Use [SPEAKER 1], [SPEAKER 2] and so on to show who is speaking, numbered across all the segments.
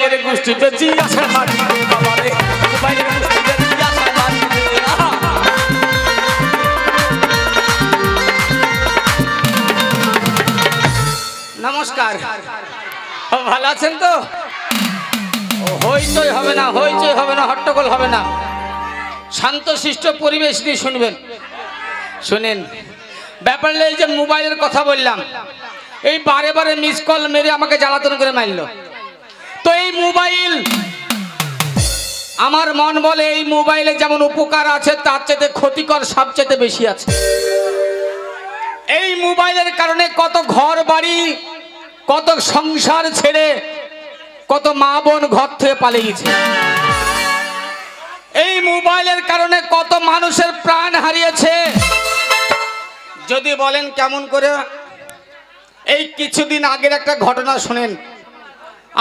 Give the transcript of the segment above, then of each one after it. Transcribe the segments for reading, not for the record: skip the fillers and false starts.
[SPEAKER 1] মোবাইলের গোষ্ঠী বেঁচে আসার মাটি রে বাবা রে, মোবাইলের গোষ্ঠী বেঁচে আসার মাটি রে। নমস্কার, ভালো আছেন তো? হইচই হবে না, হইচই হবে না, হট্টগোল হবে না, শান্তশিষ্ট পরিবেশ নিয়ে শুনবেন। শুনেন, ব্যাপার এই যে মোবাইলের কথা বললাম, এই বারে বারে মিস কল মেরে আমাকে জ্বালাতন করে মারল। তো এই মোবাইল, আমার মন বলে এই মোবাইলে যেমন উপকার আছে তার চেয়ে ক্ষতিকর সবচেয়ে বেশি আছে। এই মোবাইলের কারণে কত ঘর বাড়ি, কত সংসার ছেড়ে কত মা বোন ঘর থেকে পালিয়েছে। এই মোবাইলের কারণে কত মানুষের প্রাণ হারিয়েছে। যদি বলেন কেমন করে, এই কিছুদিন আগের একটা ঘটনা শুনেন।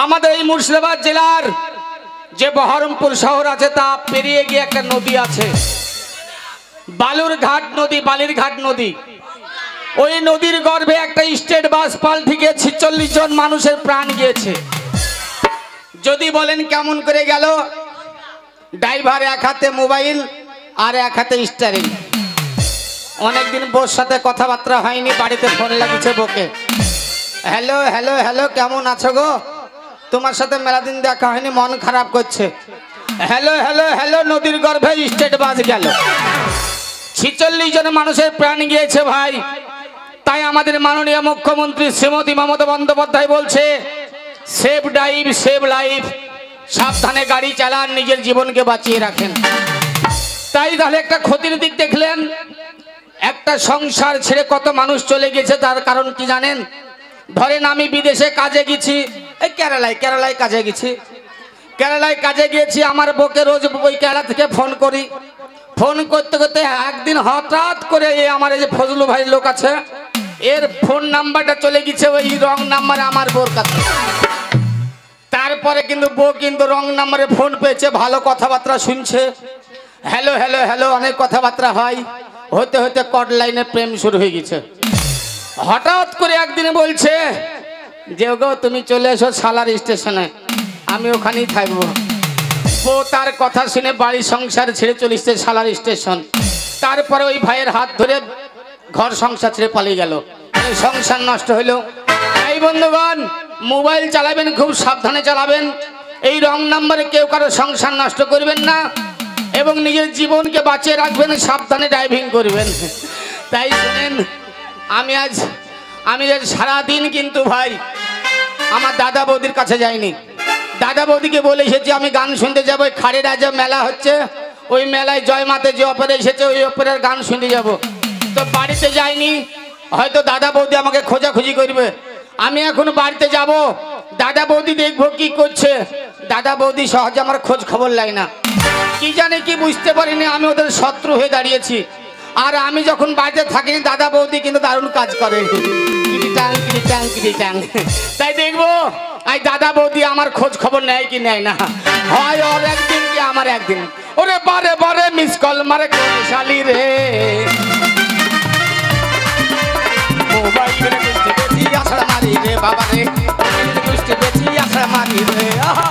[SPEAKER 1] আমাদের এই মুর্শিদাবাদ জেলার যে বহরমপুর শহর আছে তা পেরিয়ে গিয়ে একটা নদী আছে, বালুরঘাট নদী, বালিরঘাট নদী। ওই নদীর গর্ভে একটা স্টেট বাস পাল্টে গিয়ে 46 জন মানুষের প্রাণ গিয়েছে। যদি বলেন কেমন করে গেল, ড্রাইভার এক হাতে মোবাইল আর এক হাতে স্টিয়ারিং। অনেকদিন বোর সাথে কথাবার্তা হয়নি, বাড়িতে ফোন লাগিয়েছে বকে, হ্যালো হ্যালো হ্যালো কেমন আছো গো, তোমার সাথে মেলা দিন দেখা হয়নি, মন খারাপ করছে। হ্যালো হ্যালো হ্যালো, নদীর গর্ভে স্টেট বাস গেল, 46 জন মানুষের প্রাণ গিয়েছে ভাই। তাই আমাদের মাননীয় মুখ্যমন্ত্রী শ্রীমতী মমতা বন্দ্যোপাধ্যায় বলছে, সেভ ড্রাইভ সেভ লাইফ, সাবধানে গাড়ি চালান, নিজের জীবনকে বাঁচিয়ে রাখেন। তাই তাহলে একটা ক্ষতির দিক দেখলেন, একটা সংসার ছেড়ে কত মানুষ চলে গেছে। তার কারণ কি জানেন? ধরেন আমি বিদেশে কাজে গেছি, এই কেরালায় কাজে গেছি, কেরালায় কাজে গিয়েছি। আমার বউকে রোজ ওই কেরালা থেকে ফোন করি, ফোন করতে করতে একদিন হঠাৎ করে আমার এই যে ফজলু ভাই লোক আছে, এর ফোন নাম্বারটা চলে গেছে ওই রং নাম্বারে আমার বউর কাছে। তারপরে কিন্তু বউ কিন্তু রং নাম্বারে ফোন পেয়েছে, ভালো কথাবার্তা শুনছে, হ্যালো হ্যালো হ্যালো অনেক কথাবার্তা হয়, হতে হতে কট লাইনে প্রেম শুরু হয়ে গেছে। হঠাৎ করে একদিনে বলছে যে গো তুমি চলে এসো সালার স্টেশনে, আমি ওখানেই থাকবো। বউ তার কথা শুনে বাড়ি সংসার ছেড়ে চলে এসছে সালার স্টেশন। তারপরে ওই ভাইয়ের হাত ধরে ঘর সংসার ছেড়ে পালিয়ে গেল, সংসার নষ্ট হইল। এই বন্ধুগণ, মোবাইল চালাবেন খুব সাবধানে চালাবেন, এই রং নাম্বারে কেউ কারো সংসার নষ্ট করবেন না এবং নিজের জীবনকে বাঁচিয়ে রাখবেন, সাবধানে ড্রাইভিং করবেন। তাই শুনেন, আমি আজ সারাদিন কিন্তু ভাই আমার দাদা বৌদির কাছে যাইনি। দাদা বৌদিকে বলে এসেছি আমি গান শুনতে যাবো, খাড়ি রাজা মেলা হচ্ছে, ওই মেলায় জয় মাতে যে অপেরা এসেছে ওই অপেরার গান শুনতে যাব। তো বাড়িতে যাইনি, হয়তো দাদা বৌদি আমাকে খোঁজাখুঁজি করবে। আমি এখন বাড়িতে যাব, দাদা বৌদি দেখবো কি করছে। দাদা বৌদি সহজে আমার খোঁজ খবর লাই না, কি জানে কি বুঝতে পারিনি, আমি ওদের শত্রু হয়ে দাঁড়িয়েছি। আর আমি যখন বাড়িতে থাকিনি দাদা বৌদি কিন্তু দারুণ কাজ করে, তাই দেখবো এই দাদা বৌদি আমার খোঁজ খবর নেয় কি নেয় না, হয় ওর একদিন কি আমার একদিন। ওরে বারে বারে মিস কল মারে শালি রে, মোবাইলের গোষ্ঠী বেশি আছড়া মারি রে বাবা রে, মোবাইলের গোষ্ঠী বেশি আছড়া মারি রে। আহা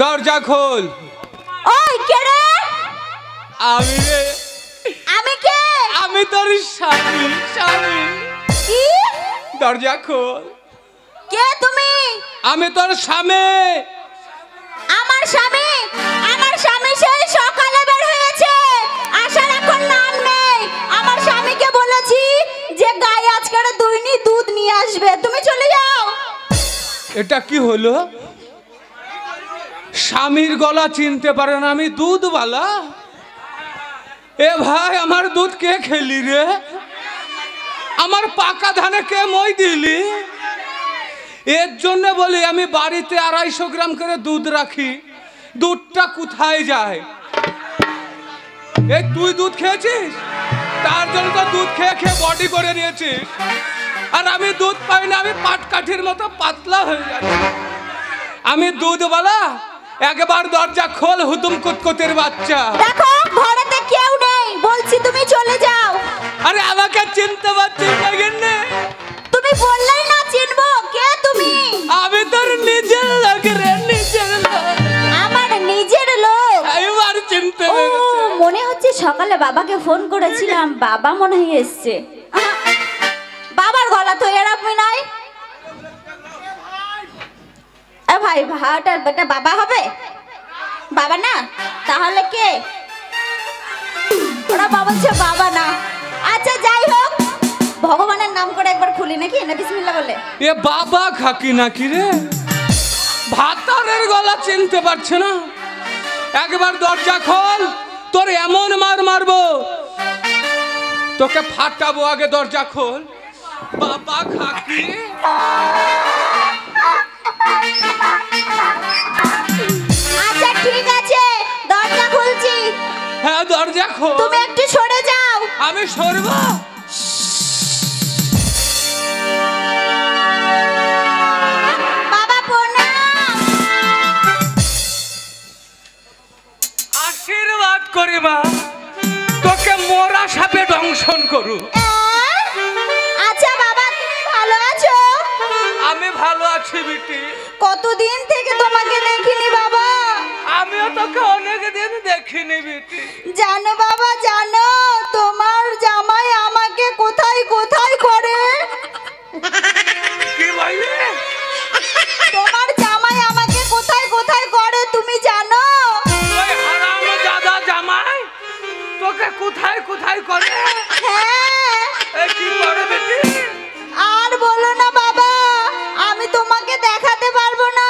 [SPEAKER 2] দরজা খোল।
[SPEAKER 3] ওই কে রে?
[SPEAKER 2] আমি রে।
[SPEAKER 3] আমি কে?
[SPEAKER 2] আমি তোর স্বামী। স্বামী
[SPEAKER 3] কি?
[SPEAKER 2] দরজা খোল।
[SPEAKER 3] কে তুমি?
[SPEAKER 2] আমি তোর স্বামী।
[SPEAKER 3] আমার স্বামী? আমার স্বামী সেই সকালে বের হয়েছে, আসার এখন নাম নেই। আমার স্বামীকে বলেছি যে গায়ে আজকে দইনি দুধ নিয়ে আসবে, তুমি চলে যাও।
[SPEAKER 2] এটা কি হলো? স্বামীর গলা চিনতে পারে না, আমি দুধওয়ালা? এ ভাই, আমার দুধ কে খেলি রে? আমার পাকা ধানে কে মই দিলি? এর জন্য বলি আমি বাড়িতে 250 গ্রাম করে দুধ রাখি। দুধটা কোথায় যায়? এই তুই দুধ খেয়েছিস, তার জন্য তো দুধ খেয়ে খেয়ে বডি করে নিয়েছিস। আর আমি দুধ পাই না, আমি পাটকাঠির মতো পাতলা হয়ে যাচ্ছি। আমি দুধওয়ালা, একবার দরজা খোল হুতুম কুতকুতের বাচ্চা।
[SPEAKER 3] দেখো ঘরেতে কেউ নেই, বলছি তুমি চলে যাও।
[SPEAKER 2] আরে আমাকে চিনতে পারছিস না কেনে?
[SPEAKER 3] তুমি বললেই না চিনবো। কে তুমি?
[SPEAKER 2] আমি তোর নিজের লোক রে, নিজের লোক।
[SPEAKER 3] আমার নিজের লোক?
[SPEAKER 2] এবার চিনতে
[SPEAKER 3] ও,
[SPEAKER 2] পেরেছি।
[SPEAKER 3] মনে হচ্ছে সকালে বাবাকে ফোন করেছিলাম, বাবা মনে হয় এসছে। বাবার গলা তো এরকমই নাই। এ ভাই, ভাটার বেটা বাবা হবে? বাবা না, তাহলে কে? ওরা বাবা বলছে বাবা না। আচ্ছা যাই হোক, ভগবানের নাম করে একবার খুলি নাকি, না বিসমিল্লাহ বলে?
[SPEAKER 2] এ বাবা খাকি নাকি রে? ভাতারের গলা চিনতে পারছে না। একবার দরজা খোল, তোর এমন মার মারবো তোকে ফাটাবো। আগে দরজা খোল। বাবা খাকি।
[SPEAKER 3] আচ্ছা ঠিক আছে, দরজা খুলছি।
[SPEAKER 2] হ্যাঁ দরজা খোল।
[SPEAKER 3] তুমি একটু সরে যাও।
[SPEAKER 2] আমি সরবো?
[SPEAKER 3] বাবা প্রণাম।
[SPEAKER 2] আশীর্বাদ করি মা, তোকে মোরা সাপে দংশন করু।
[SPEAKER 3] আচ্ছা বাবা, তুমি ভালো আছো?
[SPEAKER 2] আমি ভালো আছি বিটি।
[SPEAKER 3] কতদিন থেকে তোমাকে দেখিনি বাবা।
[SPEAKER 2] আমিও তোকে অনেক দিন দেখিনি বিটি।
[SPEAKER 3] জানো বাবা, জানো তোমার জামাই আমাকে কোথায় কোথায় করে?
[SPEAKER 2] কি বললি?
[SPEAKER 3] তোমার জামাই আমাকে কোথায় কোথায় করে তুমি জানো?
[SPEAKER 2] ওই হারামজাদা জামাই তোকে কোথায় কোথায় করে?
[SPEAKER 3] হ্যাঁ।
[SPEAKER 2] এ কি করে বেটি?
[SPEAKER 3] আর বলো না বাবা, আমি তোমাকে দেখাতে পারবো না।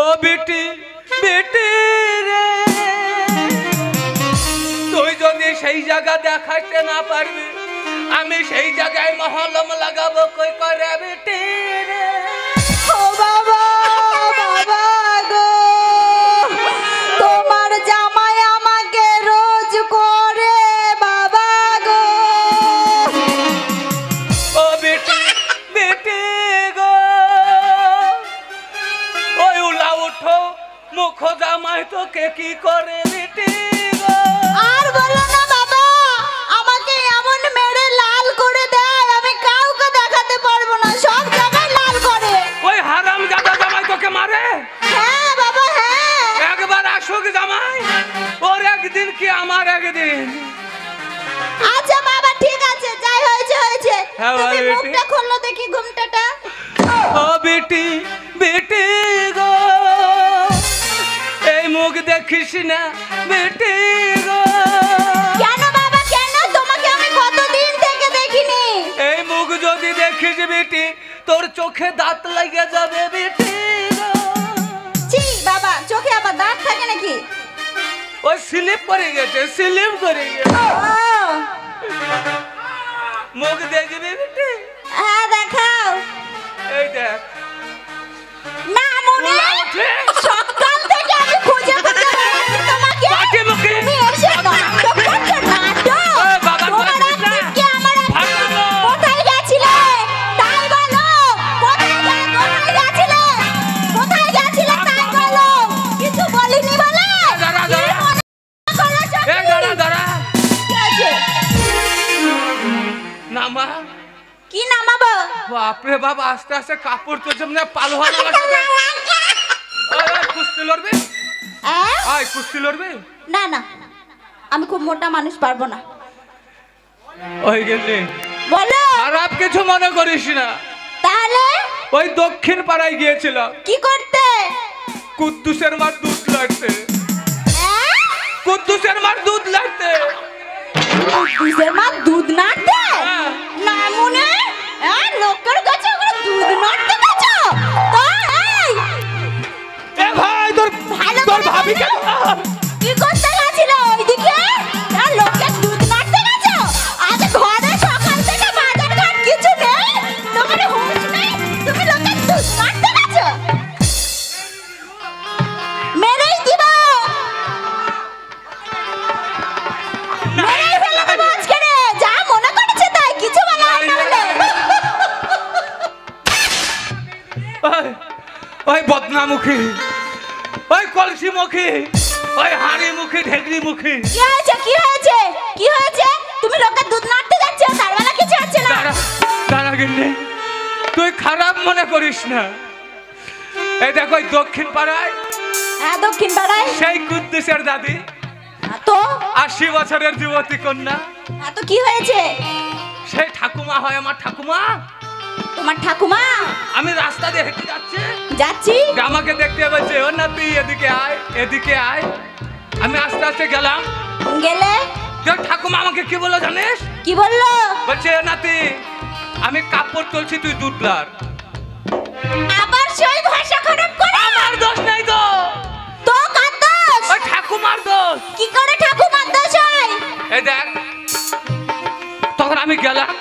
[SPEAKER 2] ও বেটি, বেটি রে, তুই যদি সেই জায়গা দেখাইতে না পারবি, আমি সেই জায়গায় মহলম লাগাবো কই করে বেটি রে।
[SPEAKER 3] ও বাবা, বাবা গো, তোমার জামাই আমাকে রোজ করে বাবা গো।
[SPEAKER 2] ও বেটি, বেটি গো, ওই উলা উঠো মুখ জামাই তোকে কি করে বেটি গো।
[SPEAKER 3] আর বলো না বাবা, আমাকে এমন মেরে লাল করে দেয়, আমি কাউকে দেখাতে পারবো না, সব জায়গায় লাল করে।
[SPEAKER 2] ওই হারামজাদা জামাই তোকে মারে?
[SPEAKER 3] হ্যাঁ বাবা, হ্যাঁ।
[SPEAKER 2] একবার আসুক জামাই, ওর একদিন কি আমার একদিন।
[SPEAKER 3] আচ্ছা বাবা ঠিক আছে, যাই হয়েছে হয়েছে।
[SPEAKER 2] হ্যাঁ,
[SPEAKER 3] তুমি
[SPEAKER 2] বাবা,
[SPEAKER 3] মুখটা খুললো দেখি, ঘুমটাটা।
[SPEAKER 2] ও বেটি, বেটি গো, এই মুখ দেখিস না বেটি গো।
[SPEAKER 3] কেন বাবা, কেন? তোমাকে আমি কতদিন থেকে দেখিনি।
[SPEAKER 2] এই মুখ যদি দেখিস বেটি, তোর চোখে দাঁত লেগে যাবে বেটি গো।
[SPEAKER 3] ছি বাবা, চোখে আবার দাঁত থাকে নাকি?
[SPEAKER 2] ওই স্লিপ করে গেছে, স্লিপ করে গেছে।
[SPEAKER 3] ও,
[SPEAKER 2] মুখ দেখবি বেটি?
[SPEAKER 3] হ্যাঁ দেখাও।
[SPEAKER 2] এই দেখ।
[SPEAKER 3] না মনে,
[SPEAKER 2] উলা উঠে।
[SPEAKER 3] সকাল থেকে আমি খুঁজে খুঁজে বেড়াচ্ছি তোমাকে।
[SPEAKER 2] পাটি মুখে।
[SPEAKER 3] তুমি এসে নাটক করছো, নাটক।
[SPEAKER 2] ও বাবা,
[SPEAKER 3] তোমার
[SPEAKER 2] বলছিস না?
[SPEAKER 3] একদিনকে আমার একদিন।
[SPEAKER 2] ভাগালো।
[SPEAKER 3] কোথায় গেছিলে? তাই বলো। কোথায় গেছিলে? কোথায় গেছিলে তাই বলো। কিছু বলিনি বলে?
[SPEAKER 2] দাঁড়া, দাঁড়া।
[SPEAKER 3] কি মনে করেছো
[SPEAKER 2] এ
[SPEAKER 3] কি?
[SPEAKER 2] দাঁড়া, দাঁড়া।
[SPEAKER 3] কি আছে?
[SPEAKER 2] নামা।
[SPEAKER 3] কি নামাবো?
[SPEAKER 2] বাপরে বাবা, আস্তে আস্তে কাপড় তো যেমন পালোয়ান কুস্তি লড়বে। আয় কুস্তি লড়বে।
[SPEAKER 3] না না, আমি খুব মোটা মানুষ, পারবো না।
[SPEAKER 2] ওই গেলে
[SPEAKER 3] বলো।
[SPEAKER 2] খারাপ কিছু মনে করিস না।
[SPEAKER 3] তা তাহলে
[SPEAKER 2] ওই দক্ষিণ পাড়ায় গিয়েছিলাম
[SPEAKER 3] কি করতে?
[SPEAKER 2] কুদ্দুসের মার দুধ লাগতে।
[SPEAKER 3] হ্যাঁ?
[SPEAKER 2] কুদ্দুসের মার দুধ লাগতে।
[SPEAKER 3] কুদ্দুসের মা দুধ নাড়তে?
[SPEAKER 2] হ্যাঁ।
[SPEAKER 3] না মনে লোকের কাছে ওগুলো দুধ নাড়তে গেছো তো? এই
[SPEAKER 2] এ ভাই তোর
[SPEAKER 3] ভালো
[SPEAKER 2] তোর
[SPEAKER 3] করে
[SPEAKER 2] ভাবি
[SPEAKER 3] বলো।
[SPEAKER 2] কেন?
[SPEAKER 3] কি করতে গেছিল ওইদিকে? লোকের দুধ নাড়তে গেছো? আজ ঘরে সকাল থেকে বাজার ঘাট কিছু নেই, তোমার হুঁশ নেই, তুমি লোকের দুধ নাড়তে গেছো? মেরেই দিব, মেরেই ফেলে দেবো আজকে রে। যা মনে করেছে তাই, কিছু বলা হয় না বলে।
[SPEAKER 2] ওই- ওই বদনামুখী, ওই কলসি মুখী, ওই হাড়ি মুখী, ঢেকরি মুখী।
[SPEAKER 3] কি হয়েছে? কি হয়েছে? কি হয়েছে? তুমি লোকের দুধ নাড়তে যাচ্ছ, তার বেলা কিছু হচ্ছে না।
[SPEAKER 2] তারা কিন্তু তুই খারাপ মনে করিস না। এই দেখো ওই দক্ষিণ পাড়ায়
[SPEAKER 3] হ্যাঁ, দক্ষিণ পাড়ায়।
[SPEAKER 2] সেই কুদ্দুসের দাদি,
[SPEAKER 3] তো
[SPEAKER 2] 80 বছরের যুবতী কন্যা,
[SPEAKER 3] তো কি হয়েছে?
[SPEAKER 2] সেই ঠাকুমা হয় আমার ঠাকুমা।
[SPEAKER 3] তোমার ঠাকুমা?
[SPEAKER 2] আমি রাস্তা দিয়ে হেঁটে যাচ্ছি,
[SPEAKER 3] যাচ্ছি।
[SPEAKER 2] আমাকে দেখতে বলছে ও না তুই এদিকে আয়, এদিকে আয়। আমি আস্তে আস্তে গেলাম,
[SPEAKER 3] গেলে
[SPEAKER 2] দেখ ঠাকুমা আমাকে কি বললো জানিস?
[SPEAKER 3] কি বললো?
[SPEAKER 2] বলছে নাতি আমি কাপড় তুলছি, তুই দুধলার।
[SPEAKER 3] আবার সেই ভাষা খারাপ করে?
[SPEAKER 2] আমার দোষ নাই তো,
[SPEAKER 3] তো কার দোষ?
[SPEAKER 2] ওই ঠাকুমার দোষ।
[SPEAKER 3] কি করে ঠাকুমার দোষ হয়?
[SPEAKER 2] এই দেখ, তখন আমি গেলাম,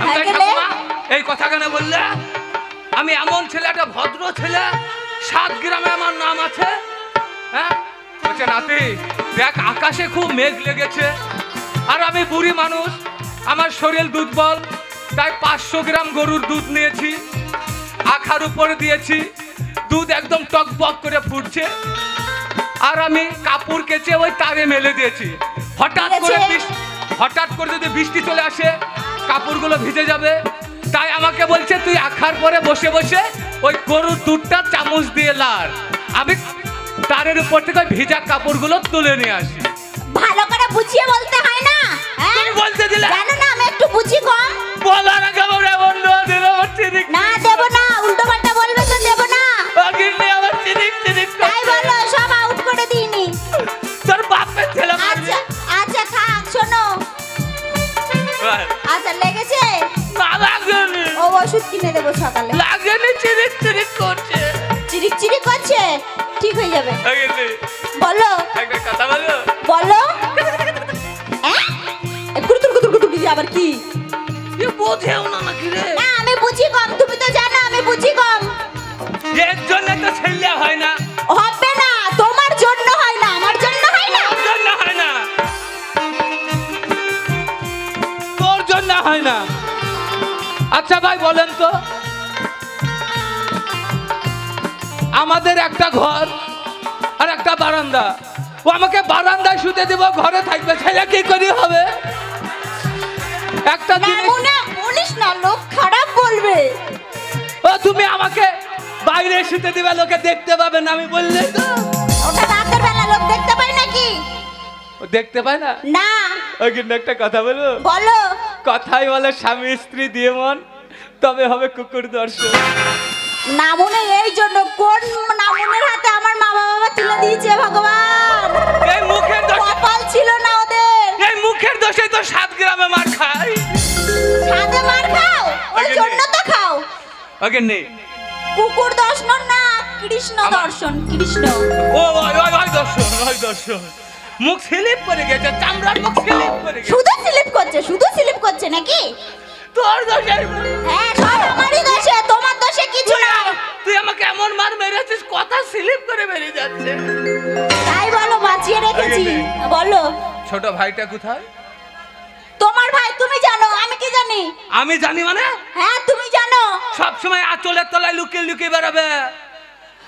[SPEAKER 2] আমি
[SPEAKER 3] হ্যাঁ,
[SPEAKER 2] বললাম,
[SPEAKER 3] গেলে?
[SPEAKER 2] ঠাকুমা এই কথা কেন বললে? আমি এমন ছেলে, একটা ভদ্র ছেলে, 7 গ্রামে আমার নাম আছে। হ্যাঁ বলছে নাতি দেখ আকাশে খুব মেঘ লেগেছে, আর আমি বুড়ি মানুষ, আমার শরীর দুর্বল, তাই 500 গ্রাম গরুর দুধ নিয়েছি, আখার উপরে দিয়েছি, দুধ একদম টকবক করে ফুটছে, আর আমি কাপড় কেচে ওই তারে মেলে দিয়েছি। হঠাৎ করে যদি বৃষ্টি চলে আসে কাপড়গুলো ভিজে যাবে, তাই আমাকে বলছে তুই আখার পরে বসে বসে ওই গরুর দুধটা চামচ দিয়ে লাড়, আমি তারের উপর থেকে ওই ভিজা কাপড়গুলো তুলে নিয়ে আসি।
[SPEAKER 3] ভালো করে বুঝিয়ে বলতে হয় না? হ্যাঁ?
[SPEAKER 2] তুমি বলতে দিলে?
[SPEAKER 3] জানো না আমি একটু বুঝি কম।
[SPEAKER 2] বলার আগে আমার এমন দিল, আমার চিনিক
[SPEAKER 3] না দেব না, উল্টো পাল্টা বলবে তো দেব না।
[SPEAKER 2] আমার চিনিক
[SPEAKER 3] তাই বলো, সব আউট করে দিইনি।
[SPEAKER 2] তোর বাপের ছেলে মারবি।
[SPEAKER 3] আচ্ছা আচ্ছা থাক, শোনো। আচ্ছা লেগেছে?
[SPEAKER 2] না লাগেনি,
[SPEAKER 3] ও ওষুধ কিনে দেবো সকালে।
[SPEAKER 2] লাগেনি, চিনিক করছে।
[SPEAKER 3] চিরিক চিরিক করছে, ঠিক হয়ে যাবে।
[SPEAKER 2] লাগেনি।
[SPEAKER 3] বলো
[SPEAKER 2] একটা কথা বলো।
[SPEAKER 3] বলো। কুতুর কুতুর কুতুর কি আবার কি?
[SPEAKER 2] এ বোঝেও না নাকি রে?
[SPEAKER 3] না আমি বুঝি কম, তুমি তো জানো আমি বুঝি কম।
[SPEAKER 2] এর জন্য তো ছেলে হয় না।
[SPEAKER 3] হবে না, তোমার জন্য হয় না, আমার জন্য হয় না।
[SPEAKER 2] তোর জন্য হয় না, তোর জন্য হয় না। আচ্ছা ভাই বলেন তো, আমাদের একটা ঘর আর একটা বারান্দা, ও আমাকে বারান্দায় শুতে দেব, ঘরে থাকবে, ছেলে কি করি হবে? একটা
[SPEAKER 3] না মনে বলিস না, লোক খারাপ বলবে।
[SPEAKER 2] ও তুমি আমাকে বাইরে শুতে দিবে, লোকে দেখতে পাবে না, আমি বললে তো।
[SPEAKER 3] ওটা রাতের বেলা লোক দেখতে পায় নাকি?
[SPEAKER 2] ও দেখতে পায় না?
[SPEAKER 3] না।
[SPEAKER 2] ওই কিন্তু একটা কথা বলো।
[SPEAKER 3] বলো।
[SPEAKER 2] কথাই বলে স্বামী স্ত্রী দিয়ে মন, তবে হবে কুকুর দর্শন।
[SPEAKER 3] নামুনে এই জন্য, কোন নামুনের হাতে আমার মা বাবা তুলে দিয়েছে ভগবান।
[SPEAKER 2] এই মুখের দোষে,
[SPEAKER 3] কপাল ছিল না ওদের।
[SPEAKER 2] এই মুখের দোষে তো 7 গ্রামে মার খাই।
[SPEAKER 3] সাথে মার খাও, ওই জন্য তো খাও।
[SPEAKER 2] ওকে নেই
[SPEAKER 3] কুকুর দর্শন না, কৃষ্ণ দর্শন, কৃষ্ণ।
[SPEAKER 2] ও ওই দর্শন, মুখ স্লিপ করে গেছে, চামড়ার মুখ স্লিপ করে গেছে।
[SPEAKER 3] শুধু স্লিপ করছে, শুধু স্লিপ করছে নাকি?
[SPEAKER 2] তোর দোষে।
[SPEAKER 3] হ্যাঁ সব আমারই দোষে, তোমার দোষে কিছু না।
[SPEAKER 2] তুই আমাকে এমন মার মেরেছিস, কথা স্লিপ করে বেরিয়ে যাচ্ছে।
[SPEAKER 3] তাই বলো, বাঁচিয়ে রেখেছি। বলো
[SPEAKER 2] ছোট ভাইটা কোথায়?
[SPEAKER 3] তোমার ভাই তুমি জানো, আমি কি জানি?
[SPEAKER 2] আমি জানি মানে?
[SPEAKER 3] হ্যাঁ তুমি জানো।
[SPEAKER 2] সব সময় আঁচলের তলায় লুকিয়ে লুকিয়ে বেড়াবে,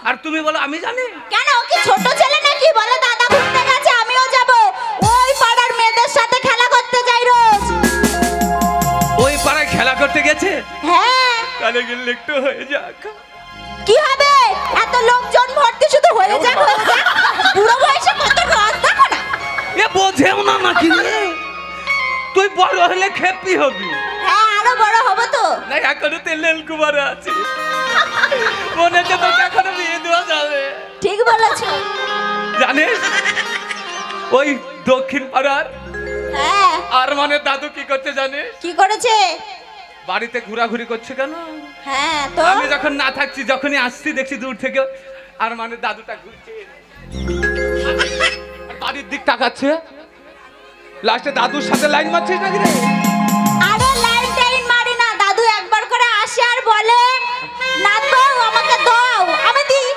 [SPEAKER 2] আর তুমি বলো আমি জানি?
[SPEAKER 3] কেন, ও কি ছোট ছেলে নাকি? বলে দাদা ঘুরতে গেছে, আমিও যাব। ওই পাড়ার মেয়েদের সাথে খেলা করতে যাই রোজ।
[SPEAKER 2] ওই পাড়ায় খেলা করতে গেছে?
[SPEAKER 3] হ্যাঁ।
[SPEAKER 2] তাহলে গেলে একটু হয়ে যাক।
[SPEAKER 3] কি হবে? এত লোকজন ভর্তি, শুধু হয়ে যাক হয়ে যাক। বুড়ো বয়সে কত রস দেখো না।
[SPEAKER 2] এ বোঝেও না নাকি রে? তুই বড় হলে খেপি হবি।
[SPEAKER 3] হ্যাঁ আরো বড় হবো তো।
[SPEAKER 2] না এখনো তেলেল কুমার আছে, মনে হচ্ছে তোকে এখনো বিয়ে দেওয়া যাবে।
[SPEAKER 3] ঠিক বলেছো।
[SPEAKER 2] জানিস ওই দক্ষিণ পাড়ার
[SPEAKER 3] হ্যাঁ
[SPEAKER 2] আর মানে দাদু কি করতে জানিস?
[SPEAKER 3] কি করেছে?
[SPEAKER 2] বাড়িতে ঘোরাঘুরি করছে কেন?
[SPEAKER 3] হ্যাঁ তো
[SPEAKER 2] আমি যখন না থাকছি, যখনই আসছি দেখছি দূর থেকে আর মানে দাদুটা ঘুরছে, আর বাড়ির দিক তাকাচ্ছে। লাস্টে দাদুর সাথে লাইন মারছিস নাকি রে?
[SPEAKER 3] আরে লাইন টাইন মারি না, দাদু একবার করে আসে আর বলে নাতবউ আমাকে দাও, আমি দিই।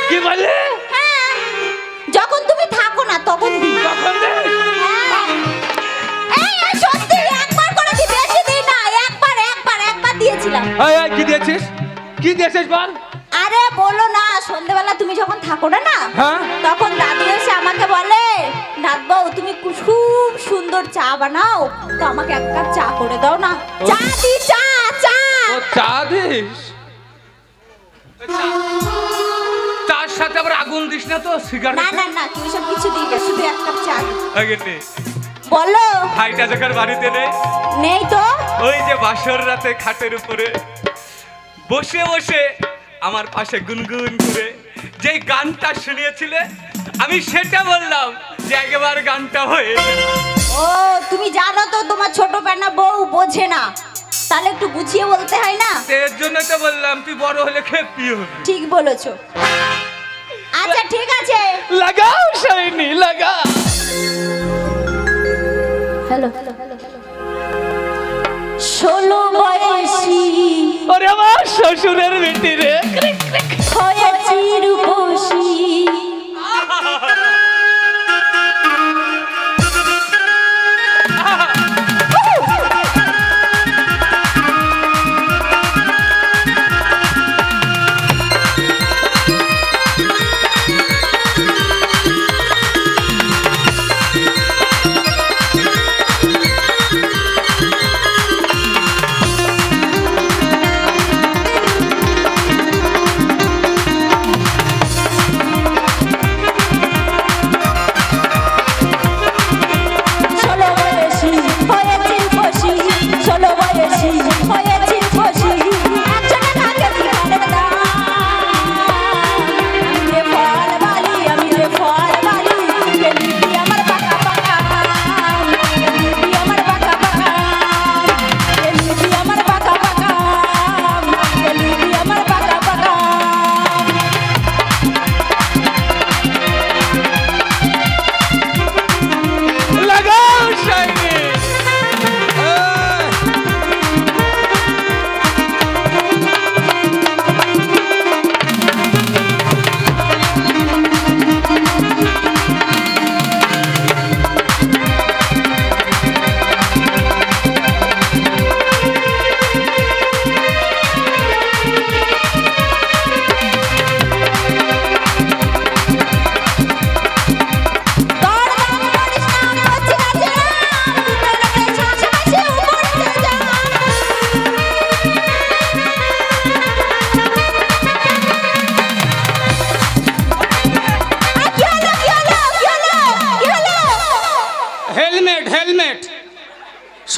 [SPEAKER 2] কি বলে?
[SPEAKER 3] হ্যাঁ যখন তুমি থাকো না তখন দিই।
[SPEAKER 2] কখন দে?
[SPEAKER 3] হ্যাঁ। এই সত্যি একবার করে দিই, বেশি দিই না, একবার দিয়েছিলাম।
[SPEAKER 2] এই কি দিয়েছিস? কি দিয়েছিস বল?
[SPEAKER 3] আরে বলো না, সন্ধ্যাবেলা তুমি যখন থাকো না না,
[SPEAKER 2] হ্যাঁ
[SPEAKER 3] তখন দাদু এসে আমাকে বলে নাতবউ তুমি খুব সুন্দর চা বানাও, তো আমাকে এক কাপ চা করে দাও না। চা দি, চা চা।
[SPEAKER 2] ও চা দিস? তার সাথে আবার আগুন দিস না তো, সিগারেট?
[SPEAKER 3] না না না, তুমি সব কিছু দিই না, শুধু এক কাপ চা দিই।
[SPEAKER 2] আগে নে।
[SPEAKER 3] বলো।
[SPEAKER 2] ভাইটা যখন বাড়িতে নেই,
[SPEAKER 3] নেই তো।
[SPEAKER 2] ওই যে বাসর রাতে খাটের উপরে বসে বসে আমার পাশে গুনগুন করে যে গানটা শুনিয়েছিলে, আমি সেটা বললাম যে একবার গানটা হয়ে।
[SPEAKER 3] ও তুমি জানো তো তোমার ছোট পেনা বউ বোঝে না, তাহলে একটু বুঝিয়ে বলতে হয় না?
[SPEAKER 2] এর জন্য তো বললাম তুই বড় হলে খেপিও।
[SPEAKER 3] ঠিক বলেছো। আচ্ছা ঠিক আছে,
[SPEAKER 2] লাগাও শাইনি লাগা।
[SPEAKER 3] হ্যালো 16 বয়সী
[SPEAKER 2] ওরে আমার শ্বশুরের বেটি রে,
[SPEAKER 3] হয়েছি রূপসী।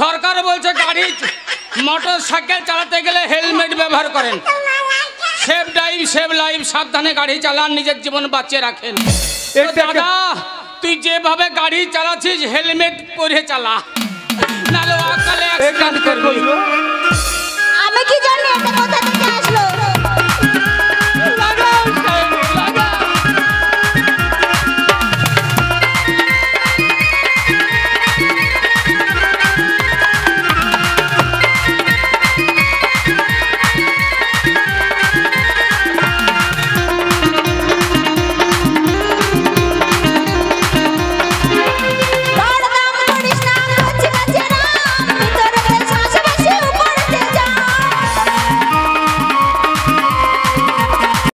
[SPEAKER 1] সরকার বলছে গাড়ি মোটর সাইকেল চালাতে গেলে হেলমেট ব্যবহার করেন। সেভ ড্রাইভ সেভ লাইফ, সাবধানে গাড়ি চালান, নিজের জীবন বাঁচিয়ে রাখেন। দাদা তুই যেভাবে গাড়ি চালাচ্ছিস হেলমেট পরে চালা, নাহলে অকালে অ্যাক্সিডেন্ট করবি।